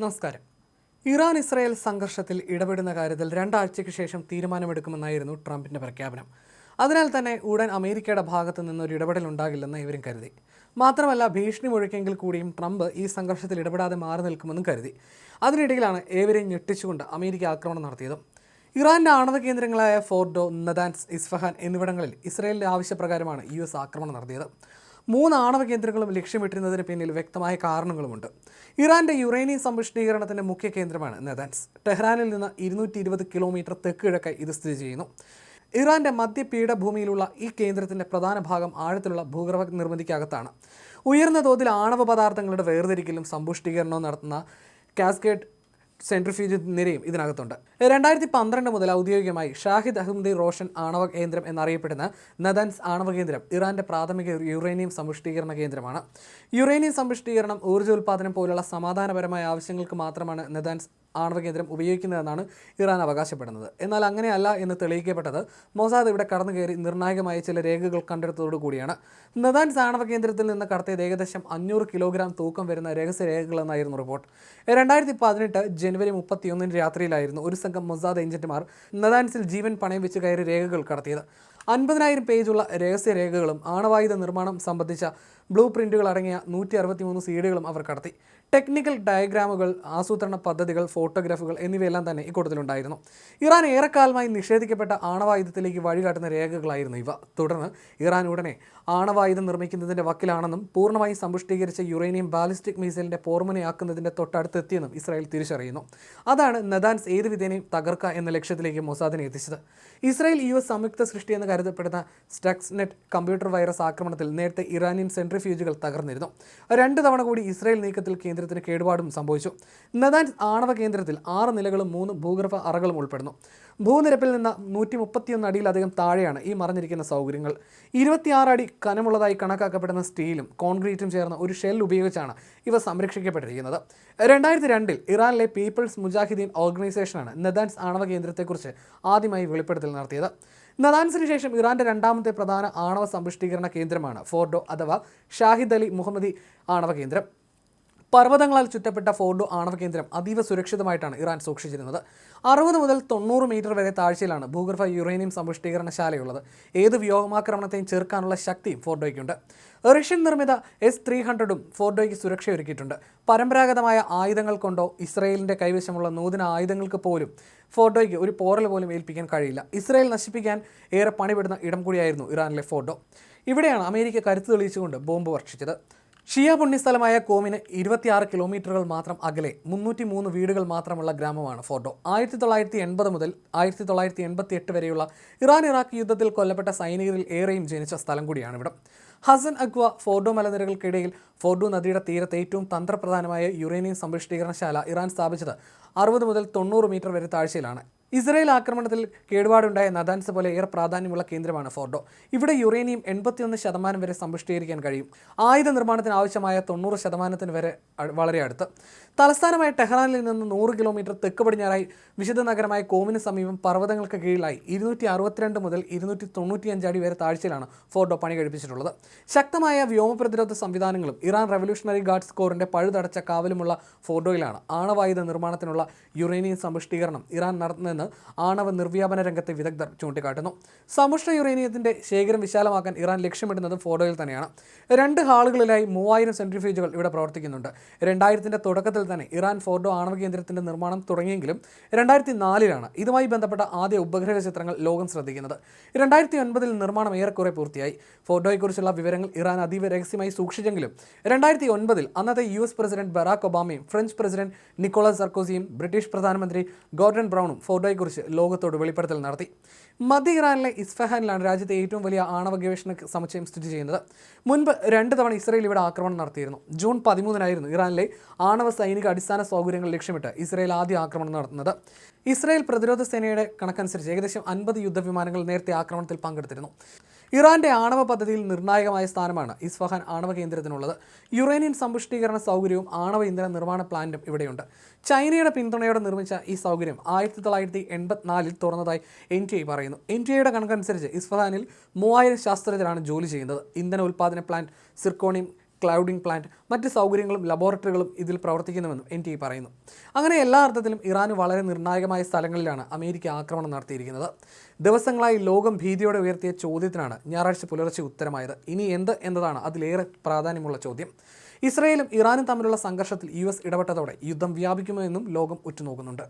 നമസ്കാരം. Iran Israel സംഘർഷത്തിൽ ഇടപെടുന്ന കാര്യത്തിൽ രണ്ടാഴ്ചയ്ക്ക് ശേഷം തീരുമാനമെടുക്കുമെന്നായിരുന്നു ട്രംപിന്റെ പ്രഖ്യാപനം. അതിനാൽ തന്നെ ഉടൻ അമേരിക്കയുടെ ഭാഗത്തു നിന്നൊരു ഇടപെടൽ ഉണ്ടാകില്ലെന്ന് ഇവരും കരുതി. മാത്രമല്ല, ഭീഷണി മുഴക്കെങ്കിൽ കൂടിയും ട്രംപ് ഈ സംഘർഷത്തിൽ ഇടപെടാതെ മാറി നിൽക്കുമെന്നും കരുതി. അതിനിടയിലാണ് ഏവരെയും ഞെട്ടിച്ചുകൊണ്ട് അമേരിക്ക ആക്രമണം നടത്തിയത്. ഇറാന്റെ ആണവ കേന്ദ്രങ്ങളായ ഫോർഡോ, നദാൻസ്, ഇസ്ഫഹാൻ എന്നിവിടങ്ങളിൽ ഇസ്രായേലിന്റെ ആവശ്യപ്രകാരമാണ് US ആക്രമണം നടത്തിയത്. 3 ആണവ കേന്ദ്രങ്ങളും ലക്ഷ്യമിട്ടിരുന്നതിന് പിന്നിൽ വ്യക്തമായ കാരണങ്ങളുമുണ്ട്. ഇറാന്റെ യുറേനിയം സമ്പുഷ്ടീകരണത്തിന്റെ മുഖ്യ കേന്ദ്രമാണ് നദാൻസ്. ടെഹ്റാനിൽ നിന്ന് 220 കിലോമീറ്റർ തെക്ക് കിഴക്കായി ഇത് സ്ഥിതി ചെയ്യുന്നു. ഇറാന്റെ മധ്യപീഠഭൂമിയിലുള്ള ഈ കേന്ദ്രത്തിന്റെ പ്രധാന ഭാഗം ആഴത്തിലുള്ള ഭൂഗർഭ നിർമ്മിതിക്കകത്താണ്. ഉയർന്ന തോതിൽ ആണവ പദാർത്ഥങ്ങളുടെ വേർതിരിക്കലും സമ്പുഷ്ടീകരണവും നടത്തുന്ന കാസ്കേഡ് സെൻട്രിഫ്യൂജ് നിരയും ഇതിനകത്തുണ്ട്. 2012 മുതൽ ഔദ്യോഗികമായി ഷാഹിദ് അഹമ്മദി റോഷൻ ആണവ കേന്ദ്രം എന്നറിയപ്പെടുന്ന നദാൻസ് ആണവ കേന്ദ്രം ഇറാന്റെ പ്രാഥമിക യുറേനിയം സമ്പുഷ്ടീകരണ കേന്ദ്രമാണ്. യുറേനിയം സമ്പുഷ്ടീകരണം, ഊർജ്ജോൽപാദനം പോലുള്ള സമാധാനപരമായ ആവശ്യങ്ങൾക്ക് മാത്രമാണ് നദാൻസ് ആണവ കേന്ദ്രം ഉപയോഗിക്കുന്നതെന്നാണ് ഇറാൻ അവകാശപ്പെടുന്നത്. എന്നാൽ അങ്ങനെയല്ല എന്ന് തെളിയിക്കപ്പെട്ടത് മൊസാദ് ഇവിടെ കടന്നു കയറി നിർണായകമായ ചില രേഖകൾ കണ്ടെടുത്തതോടുകൂടിയാണ്. നദാൻസ് ആണവ കേന്ദ്രത്തിൽ നിന്ന് കടത്തിയത് ഏകദേശം 500 കിലോഗ്രാം തൂക്കം വരുന്ന രഹസ്യരേഖകളെന്നായിരുന്നു റിപ്പോർട്ട്. 2018 ജനുവരി 31 രാത്രിയിലായിരുന്നു ഒരു സംഘം മൊസാദ് ഏജന്റുമാർ നദാൻസിൽ ജീവൻ പണയം വെച്ച് കയറി രേഖകൾ കടത്തിയത്. 50,000 പേജുള്ള രഹസ്യരേഖകളും ആണവായുധ നിർമ്മാണം സംബന്ധിച്ച ബ്ലൂ പ്രിന്റുകൾ അടങ്ങിയ 163 സീഡികളും അവർ കടത്തി. ടെക്നിക്കൽ ഡയഗ്രാമുകൾ, ആസൂത്രണ പദ്ധതികൾ, ഫോട്ടോഗ്രാഫുകൾ എന്നിവയെല്ലാം തന്നെ ഇക്കൂട്ടത്തിലുണ്ടായിരുന്നു. ഇറാൻ ഏറെക്കാലമായി നിഷേധിക്കപ്പെട്ട ആണവായുധത്തിലേക്ക് വഴികാട്ടുന്ന രേഖകളായിരുന്നു ഇവ. തുടർന്ന് ഇറാൻ ഉടനെ ആണവായുധം നിർമ്മിക്കുന്നതിന്റെ വക്കിലാണെന്നും പൂർണ്ണമായും സമ്പുഷ്ടീകരിച്ച യുറേനിയം ബാലിസ്റ്റിക് മിസൈലിന്റെ പോർമുനയാക്കുന്നതിന്റെ തൊട്ടടുത്തെത്തിയെന്നും ഇസ്രായേൽ തിരിച്ചറിയുന്നു. അതാണ് നദാൻസ് ഏത് വിധേനയും തകർക്കുക എന്ന ലക്ഷ്യത്തിലേക്ക് മൊസാദിനെ എത്തിച്ചത്. ഇസ്രായേൽ US സംയുക്ത സൃഷ്ടി എന്ന് കരുതപ്പെടുന്ന സ്റ്റക്സ്നെറ്റ് കമ്പ്യൂട്ടർ വൈറസ് ആക്രമണത്തിൽ നേരത്തെ ഇറാനിയൻ സെൻട്രിഫ്യൂജുകൾ തകർന്നിരുന്നു. 2 തവണ കൂടി ഇസ്രായേൽ നീക്കത്തിൽ കേന്ദ്രത്തിന് കേടുപാടും സംഭവിച്ചു. നദാൻസ് ആണവ കേന്ദ്രത്തിൽ 6 നിലകളും 3 ഭൂഗർഭ അറകളും ഉൾപ്പെടുന്നു. ഭൂനിരപ്പിൽ നിന്ന് 131 അടിയിലധികം താഴെയാണ് ഈ മറഞ്ഞിരിക്കുന്ന സൗകര്യങ്ങൾ. 26 അടി കനമുള്ളതായി കണക്കാക്കപ്പെടുന്ന സ്റ്റീലും കോൺക്രീറ്റും ചേർന്ന ഒരു ഷെൽ ഉപയോഗിച്ചാണ് ഇവ സംരക്ഷിക്കപ്പെട്ടിരിക്കുന്നത്. 2002 ഇറാനിലെ പീപ്പിൾസ് മുജാഹിദീൻ ഓർഗനൈസേഷനാണ് നദാൻസ് ആണവ കേന്ദ്രത്തെക്കുറിച്ച് ആദ്യമായി വെളിപ്പെടുത്തൽ നടത്തിയത്. നദാൻസിന് ശേഷം ഇറാന്റെ രണ്ടാമത്തെ പ്രധാന ആണവ സമ്പുഷ്ടീകരണ കേന്ദ്രമാണ് ഫോർഡോ അഥവാ ഷാഹിദ് അലി മുഹമ്മദി ആണവ കേന്ദ്രം. പർവ്വതങ്ങളാൽ ചുറ്റപ്പെട്ട ഫോർഡോ ആണവ കേന്ദ്രം അതീവ സുരക്ഷിതമായിട്ടാണ് ഇറാൻ സൂക്ഷിച്ചിരുന്നത്. 60 മുതൽ 90 മീറ്റർ വരെ താഴ്ചയിലാണ് ഭൂഗർഭ യുറേനിയം സമ്പുഷ്ടീകരണശാലയുള്ളത്. ഏത് വ്യോമാക്രമണത്തെയും ചെറുക്കാനുള്ള ശക്തിയും ഫോർഡോയ്ക്കുണ്ട്. റഷ്യൻ നിർമ്മിത S-300 ഫോർഡോയ്ക്ക് സുരക്ഷയൊരുക്കിയിട്ടുണ്ട്. പരമ്പരാഗതമായ ആയുധങ്ങൾ കൊണ്ടോ ഇസ്രായേലിന്റെ കൈവശമുള്ള നൂതന ആയുധങ്ങൾക്ക് പോലും ഫോർഡോയ്ക്ക് ഒരു പോറൽ പോലും ഏൽപ്പിക്കാൻ കഴിയില്ല. ഇസ്രായേൽ നശിപ്പിക്കാൻ ഏറെ പണിപെടുന്ന ഇടം കൂടിയായിരുന്നു ഇറാനിലെ ഫോർഡോ. ഇവിടെയാണ് അമേരിക്ക കരുത്ത് തെളിയിച്ചുകൊണ്ട് ബോംബ് വർഷിച്ചത്. ഷിയ പുണ്യസ്ഥലമായ കോമിന് 26 കിലോമീറ്ററുകൾ മാത്രം അകലെ 303 വീടുകൾ മാത്രമുള്ള ഗ്രാമമാണ് ഫോർഡോ. 1980 മുതൽ 1988 വരെയുള്ള ഇറാൻ-ഇറാഖ് യുദ്ധത്തിൽ കൊല്ലപ്പെട്ട സൈനികരിൽ ഏറെയും ജനിച്ച സ്ഥലം കൂടിയാണ് ഇവിടം. ഹസൻ അഗ്വ ഫോർഡോ മലനിരകൾക്കിടയിൽ ഫോർഡോ നദിയുടെ തീരത്ത് ഏറ്റവും തന്ത്രപ്രധാനമായ യുറേനിയം സമ്പുഷ്ടീകരണശാല ഇറാൻ സ്ഥാപിച്ചത് 60 മുതൽ 90 മീറ്റർ വരെ താഴ്ചയിലാണ്. ഇസ്രായേൽ ആക്രമണത്തിൽ കേടുപാടുണ്ടായ നദാൻസ് പോലെ ഏറെ പ്രാധാന്യമുള്ള കേന്ദ്രമാണ് ഫോർഡോ. ഇവിടെ യുറേനിയം 81% വരെ സമ്പുഷ്ടീകരിക്കാൻ കഴിയും. ആയുധ നിർമ്മാണത്തിന് ആവശ്യമായ 90% വരെ വളരെ അടുത്ത്. തലസ്ഥാനമായ ടെഹ്റാനിൽ നിന്ന് 100 കിലോമീറ്റർ തെക്ക് പടിഞ്ഞാറായി വിശുദ്ധ നഗരമായ കോമിന് സമീപം പർവ്വതങ്ങൾക്ക് കീഴിലായി 262 മുതൽ 295 അടി വരെ താഴ്ചയിലാണ് ഫോർഡോ പണി കഴിപ്പിച്ചിട്ടുള്ളത്. ശക്തമായ വ്യോമ പ്രതിരോധ സംവിധാനങ്ങളും ഇറാൻ റവല്യൂഷണറി ഗാർഡ്സ് കോറിന്റെ പഴുതടച്ച കാവലുമുള്ള ഫോർഡോയിലാണ് ആണവായുധ നിർമ്മാണത്തിനുള്ള യുറേനിയം സമ്പുഷ്ടീകരണം ഇറാൻ നടത്തുന്നതെന്ന് ആണവ നിർവ്യാപന രംഗത്തെ വിദഗ്ധർ ചൂണ്ടിക്കാട്ടുന്നു. സമ്പുഷ്ട യുറേനിയത്തിന്റെ ശേഖരം വിശാലമാക്കാൻ ഇറാൻ ലക്ഷ്യമിടുന്നത് ഫോർഡോയിൽ തന്നെയാണ്. 2 ഹാളുകളിലായി 3000 സെൻട്രിഫ്യൂജുകൾ ഇവിടെ പ്രവർത്തിക്കുന്നുണ്ട്. 2000-ന്റെ തുടക്കത്തിൽ തന്നെ ഇറാൻ ഫോർഡോ ആണവ കേന്ദ്രത്തിന്റെ നിർമ്മാണം തുടങ്ങിയെങ്കിലും 2004-ലാണ് ഇതുമായി ബന്ധപ്പെട്ട ആദ്യ ഉപഗ്രഹ ചിത്രങ്ങൾ ലോകം ശ്രദ്ധിക്കുന്നത്. 2009-ൽ നിർമ്മാണം ഏറെക്കുറെ പൂർത്തിയായി. ഫോർഡോയെക്കുറിച്ചുള്ള വിവരങ്ങൾ ഇറാൻ അതീവ രഹസ്യമായി സൂക്ഷിച്ചെങ്കിലും 2009-ൽ അന്നത്തെ US പ്രസിഡന്റ് ബറാക് ഒബാമയും ഫ്രഞ്ച് പ്രസിഡന്റ് നിക്കോളാസ് സർക്കോസിയും ബ്രിട്ടീഷ് പ്രധാനമന്ത്രി ഗോർഡൻ ബ്രൗണും ഫോർഡോയെക്കുറിച്ച് ലോകത്തോട് വെളിപ്പെടുത്തൽ നടത്തി. മധ്യ ഇറാനിലെ ഇസ്ഫഹാനിലാണ് രാജ്യത്തെ ഏറ്റവും വലിയ ആണവ ഗവേഷണ സമുച്ചയം സ്ഥിതി ചെയ്യുന്നത്. മുൻപ് 2 തവണ ഇസ്രായേൽ ഇവിടെ ആക്രമണം നടത്തിയിരുന്നു. ജൂൺ 13-നായിരുന്നു ഇറാനിലെ ആണവ സൈനിക അടിസ്ഥാന സൗകര്യങ്ങൾ ലക്ഷ്യമിട്ട് ഇസ്രായേൽ ആദ്യ ആക്രമണം നടത്തുന്നത്. ഇസ്രായേൽ പ്രതിരോധ സേനയുടെ കണക്കനുസരിച്ച് ഏകദേശം 50 യുദ്ധവിമാനങ്ങൾ നേരത്തെ ആക്രമണത്തിൽ പങ്കെടുത്തിരുന്നു. ഇറാന്റെ ആണവ പദ്ധതിയിൽ നിർണായകമായ സ്ഥാനമാണ് ഇസ്ഫഹാൻ ആണവ കേന്ദ്രത്തിനുള്ളത്. യുറേനിയം സമ്പുഷ്ടീകരണ സൗകര്യവും ആണവ ഇന്ധന നിർമ്മാണ പ്ലാന്റും ഇവിടെയുണ്ട്. ചൈനയുടെ പിന്തുണയോടെ നിർമ്മിച്ച ഈ സൗകര്യം 1984-ൽ തുറന്നതായി NTA പറയുന്നു. NTAയുടെ കണക്കനുസരിച്ച് ഇസ്ഫഹാനിൽ 3000 ശാസ്ത്രജ്ഞരാണ് ജോലി ചെയ്യുന്നത്. ഇന്ധന ഉൽപ്പാദന പ്ലാന്റ്, സിർക്കോണിയം, ക്ലൗഡിംഗ് പ്ലാന്റ്, മറ്റ് സൗകര്യങ്ങളും ലബോറട്ടറികളും ഇതിൽ പ്രവർത്തിക്കുന്നുവെന്നും NTA പറയുന്നു. അങ്ങനെ എല്ലാ അർത്ഥത്തിലും ഇറാന് വളരെ നിർണായകമായ സ്ഥലങ്ങളിലാണ് അമേരിക്ക ആക്രമണം നടത്തിയിരിക്കുന്നത്. ദിവസങ്ങളായി ലോകം ഭീതിയോടെ ഉയർത്തിയ ചോദ്യത്തിനാണ് ഞായറാഴ്ച പുലർച്ചെ ഉത്തരമായത്. ഇനി എന്ത് എന്നതാണ് അതിലേറെ പ്രാധാന്യമുള്ള ചോദ്യം. ഇസ്രയേലും ഇറാനും തമ്മിലുള്ള സംഘർഷത്തിൽ US ഇടപെട്ടതോടെ യുദ്ധം വ്യാപിക്കുമോ എന്നും ലോകം ഉറ്റുനോക്കുന്നുണ്ട്.